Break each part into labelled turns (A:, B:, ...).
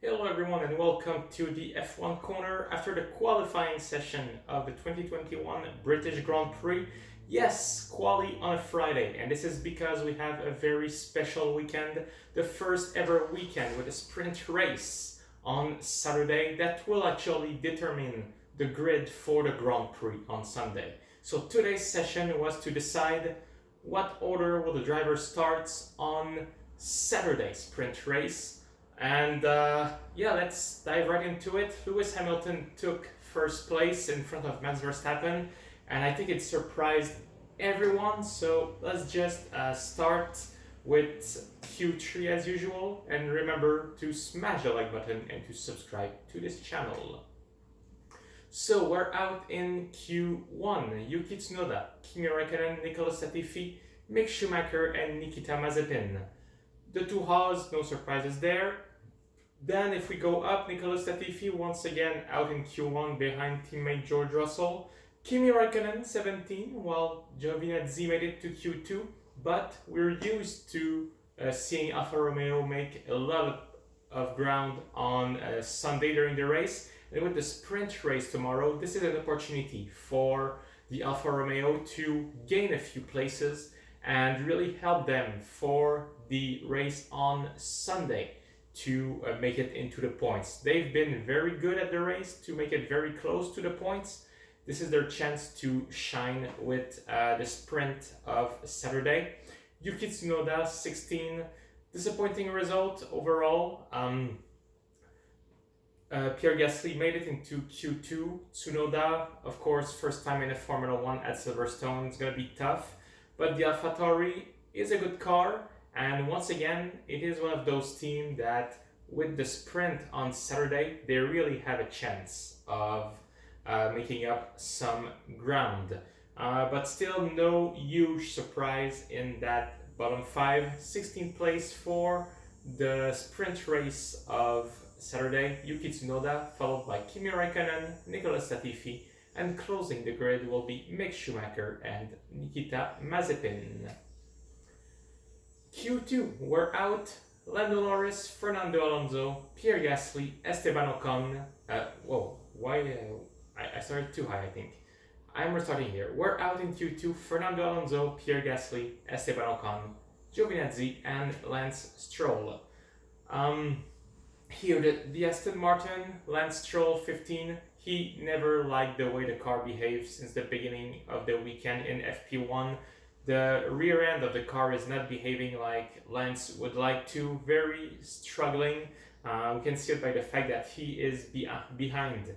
A: Hello everyone and welcome to the F1 Corner after the qualifying session of the 2021 British Grand Prix. Yes, quali on a Friday, and this is because we have a very special weekend, the first ever weekend with a sprint race on Saturday that will actually determine the grid for the Grand Prix on Sunday. So today's session was to decide what order will the driver start on Saturday's sprint race. And yeah, let's dive right into it. Lewis Hamilton took first place in front of Max Verstappen, and I think it surprised everyone. So let's just start with Q3 as usual. And remember to smash the like button and to subscribe to this channel. So we're out in Q1. Yuki Tsunoda, Kimi Räikkönen, Nicolas Latifi, Mick Schumacher, and Nikita Mazepin. The two Haas, no surprises there. Then if we go up, Nicolas Latifi once again out in Q1 behind teammate George Russell. Kimi Räikkönen 17, while Giovinazzi made it to Q2. But we're used to seeing Alfa Romeo make a lot of ground on Sunday during the race. And with the sprint race tomorrow, this is an opportunity for the Alfa Romeo to gain a few places and really help them for the race on Sunday to make it into the points. They've been very good at the race to make it very close to the points. This is their chance to shine with the sprint of Saturday. Yuki Tsunoda 16, disappointing result overall. Pierre Gasly made it into Q2. Tsunoda, of course, first time in a Formula 1 at Silverstone. It's going to be tough. But the AlphaTauri is a good car. And once again, it is one of those teams that with the sprint on Saturday, they really have a chance of making up some ground. But still no huge surprise in that bottom 5. 16th place for the sprint race of Saturday, Yuki Tsunoda, followed by Kimi Räikkönen, Nicolas Latifi, and closing the grid will be Mick Schumacher and Nikita Mazepin. Q2, we're out. Lando Norris, Fernando Alonso, Pierre Gasly, Esteban Ocon. I started too high, I think. I'm restarting here. We're out in Q2. Fernando Alonso, Pierre Gasly, Esteban Ocon, Giovinazzi, and Lance Stroll. Here, the Aston Martin, Lance Stroll 15. He never liked the way the car behaves since the beginning of the weekend in FP1. The rear end of the car is not behaving like Lance would like to, very struggling. We can see it by the fact that he is behind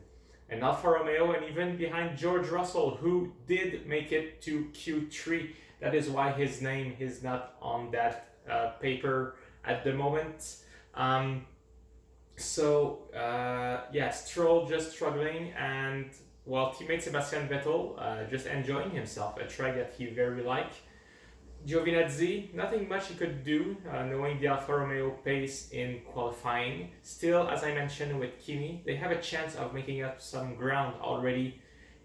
A: an Alfa Romeo and even behind George Russell, who did make it to Q3. That is why his name is not on that paper at the moment. Stroll just struggling, and while teammate Sebastian Vettel just enjoying himself, a track that he very like. Giovinazzi, nothing much he could do, knowing the Alfa Romeo pace in qualifying. Still, as I mentioned with Kimi, they have a chance of making up some ground already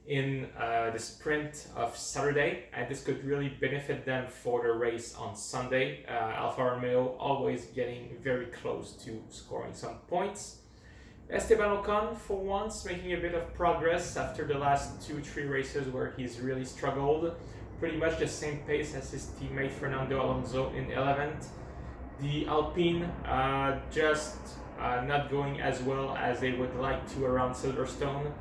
A: in the sprint of Saturday, and this could really benefit them for the race on Sunday. Alfa Romeo always getting very close to scoring some points. Esteban Ocon, for once, making a bit of progress after the last 2-3 races where he's really struggled. Pretty much the same pace as his teammate Fernando Alonso in 11th. The Alpine just not going as well as they would like to around Silverstone.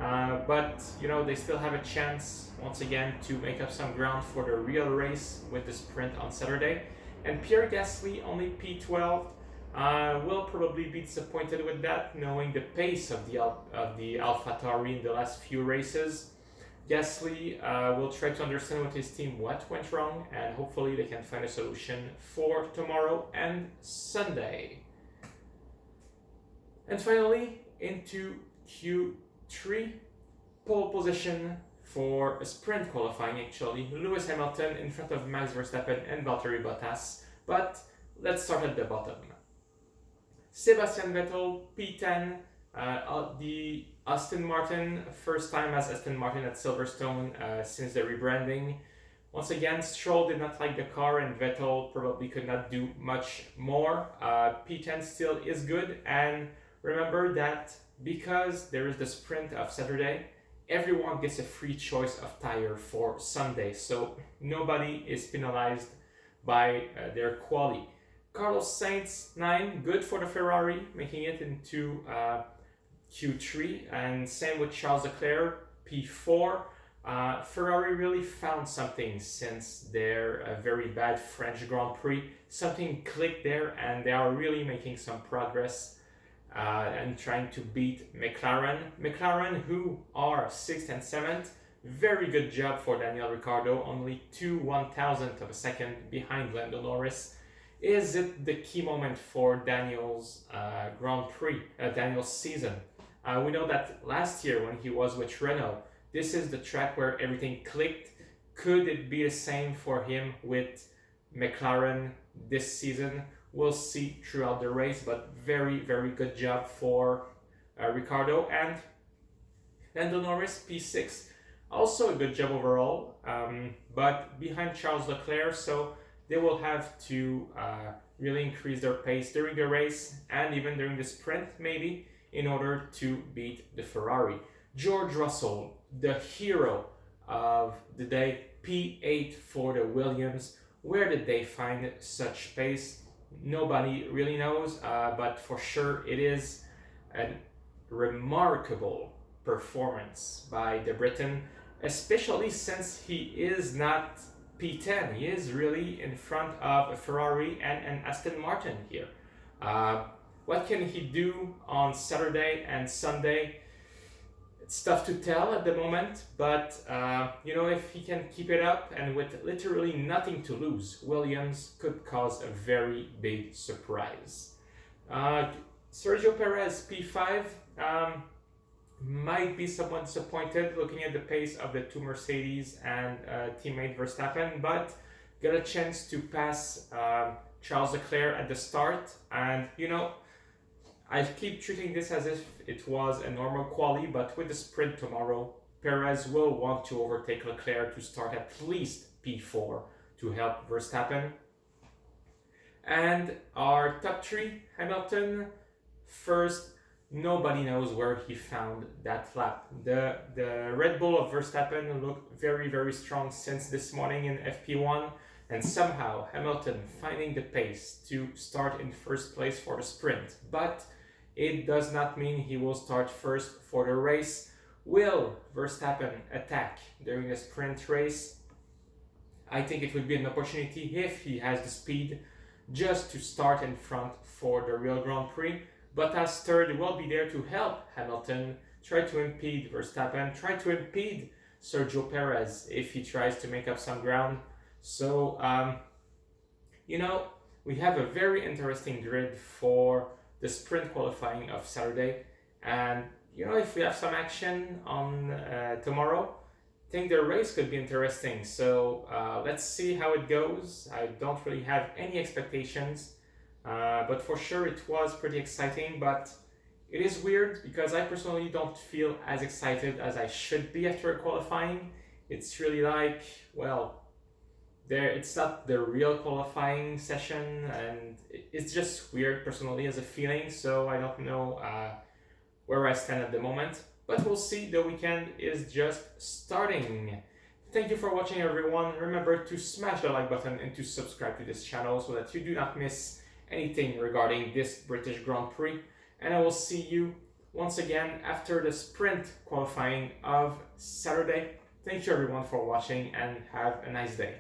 A: But they still have a chance once again to make up some ground for the real race with the sprint on Saturday. And Pierre Gasly only P12. Will probably be disappointed with that, knowing the pace of the AlphaTauri in the last few races. Gasly will try to understand with his team what went wrong, and hopefully they can find a solution for tomorrow and Sunday. And finally, into Q3, pole position for a sprint qualifying actually. Lewis Hamilton in front of Max Verstappen and Valtteri Bottas. But let's start at the bottom. Sebastian Vettel, P10, the Aston Martin, first time as Aston Martin at Silverstone since the rebranding. Once again, Stroll did not like the car, and Vettel probably could not do much more. P10 still is good, and remember that because there is the sprint of Saturday, everyone gets a free choice of tire for Sunday, so nobody is penalized by their quali. Carlos Sainz 9, good for the Ferrari, making it into Q3, and same with Charles Leclerc, P4. Ferrari really found something since their very bad French Grand Prix. Something clicked there, and they are really making some progress and trying to beat McLaren. McLaren, who are 6th and 7th, very good job for Daniel Ricciardo, only 2/1000th of a second behind Lando Norris. Is it the key moment for Daniel's Grand Prix, Daniel's season? We know that last year when he was with Renault, this is the track where everything clicked. Could it be the same for him with McLaren this season? We'll see throughout the race, but very, very good job for Ricciardo. And Lando Norris, P6, also a good job overall, but behind Charles Leclerc, so they will have to really increase their pace during the race and even during the sprint, maybe, in order to beat the Ferrari. George Russell, the hero of the day, P8 for the Williams. Where did they find such pace? Nobody really knows, but for sure it is a remarkable performance by the Briton, especially since he is not P10. He is really in front of a Ferrari and an Aston Martin here. What can he do on Saturday and Sunday? It's tough to tell at the moment, but if he can keep it up and with literally nothing to lose, Williams could cause a very big surprise. Sergio Perez, P5, might be somewhat disappointed looking at the pace of the two Mercedes and teammate Verstappen, but got a chance to pass Charles Leclerc at the start, and I keep treating this as if it was a normal quali, but with the sprint tomorrow, Perez will want to overtake Leclerc to start at least P4 to help Verstappen. And our top three, Hamilton, first, nobody knows where he found that lap. The Red Bull of Verstappen looked very, very strong since this morning in FP1, and somehow Hamilton finding the pace to start in first place for the sprint. But it does not mean he will start first for the race. Will Verstappen attack during the sprint race? I think it would be an opportunity if he has the speed just to start in front for the real Grand Prix. Bottas third will be there to help Hamilton, try to impede Verstappen, try to impede Sergio Perez if he tries to make up some ground. So, we have a very interesting grid for the sprint qualifying of Saturday. And, if we have some action on tomorrow, I think the race could be interesting. So, let's see how it goes. I don't really have any expectations. But for sure it was pretty exciting, but it is weird because I personally don't feel as excited as I should be after qualifying. It's really like, it's not the real qualifying session, and it's just weird personally as a feeling, so I don't know where I stand at the moment, but we'll see. The weekend is just starting. Thank you for watching, everyone. Remember to smash the like button and to subscribe to this channel so that you do not miss anything regarding this British Grand Prix, and I will see you once again after the sprint qualifying of Saturday. Thank you everyone for watching, and have a nice day.